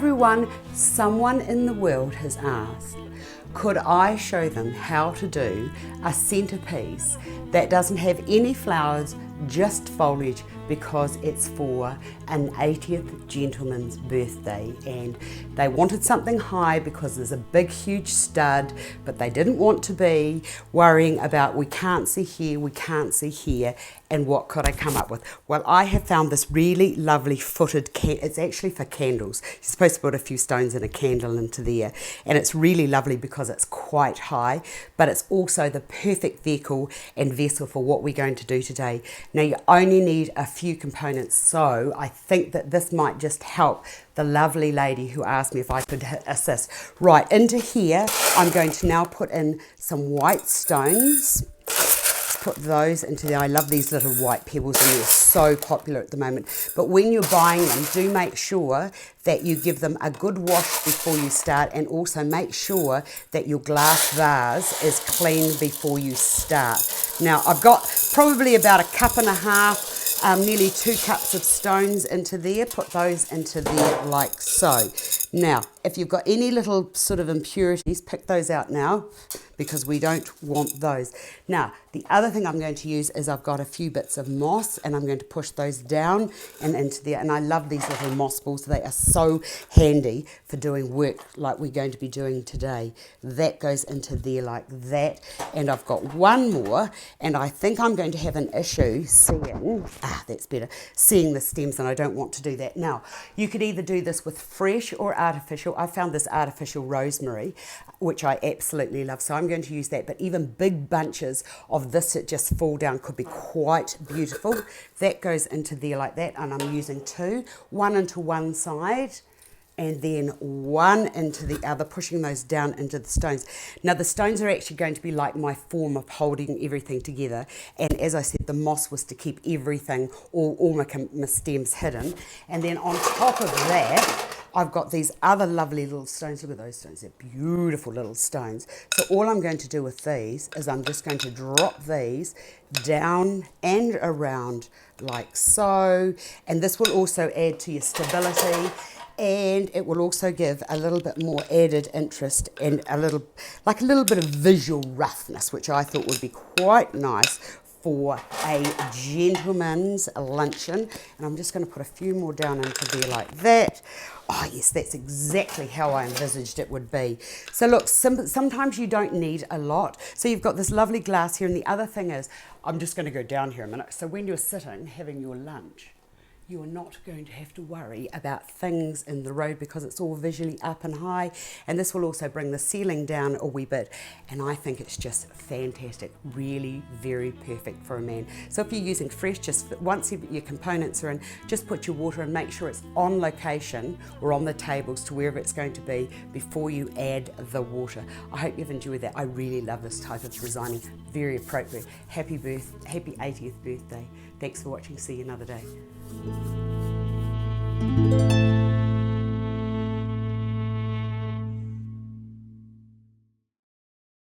everyone, someone in the world has asked, could I show them how to do a centerpiece that doesn't have any flowers, just foliage, because it's for an 80th gentleman's birthday, and they wanted something high because there's a big huge stud, but they didn't want to be worrying about we can't see here, we can't see here, and what could I come up with? Well, I have found this really lovely footed it's actually for candles. You're supposed to put a few stones and a candle into there, and it's really lovely because it's quite high, but it's also the perfect vehicle and vessel for what we're going to do today. Now, you only need a few components, so I think that this might just help the lovely lady who asked me if I could assist. Right, into here, I'm going to now put in some white stones. Put those into there. I love these little white pebbles, and they're so popular at the moment. But when you're buying them, do make sure that you give them a good wash before you start, and also make sure that your glass vase is clean before you start. Now, I've got probably about a cup and a half, nearly 2 cups of stones into there. Put those into there like so. Now, if you've got any little sort of impurities, pick those out now, because we don't want those. Now, the other thing I'm going to use is I've got a few bits of moss, and I'm going to push those down and into there. And I love these little moss balls. They are so handy for doing work like we're going to be doing today. That goes into there like that. And I've got one more, and I think I'm going to have an issue seeing, that's better, seeing the stems, and I don't want to do that. Now, you could either do this with fresh or artificial. I found this artificial rosemary, which I absolutely love, so I'm going to use that. But even big bunches of this that just fall down could be quite beautiful. That goes into there like that, and I'm using 2, one into one side and then one into the other, pushing those down into the stones. Now, the stones are actually going to be like my form of holding everything together, and as I said, the moss was to keep everything, all my stems hidden. And then on top of that, I've got these other lovely little stones. Look at those stones, they're beautiful little stones. So all I'm going to do with these is I'm just going to drop these down and around like so, and this will also add to your stability, and it will also give a little bit more added interest and a little bit of visual roughness, which I thought would be quite nice for a gentleman's luncheon. And I'm just going to put a few more down into there like that. Oh yes, that's exactly how I envisaged it would be. So look, sometimes you don't need a lot. So you've got this lovely glass here, and the other thing is, I'm just going to go down here a minute. So when you're sitting having your lunch, you are not going to have to worry about things in the road, because it's all visually up and high, and this will also bring the ceiling down a wee bit, and I think it's just fantastic, really very perfect for a man. So if you're using fresh, just once your components are in, just put your water and make sure it's on location or on the tables to wherever it's going to be before you add the water. I hope you've enjoyed that. I really love this type of designing, very appropriate. Happy 80th birthday. Thanks for watching. See you another day.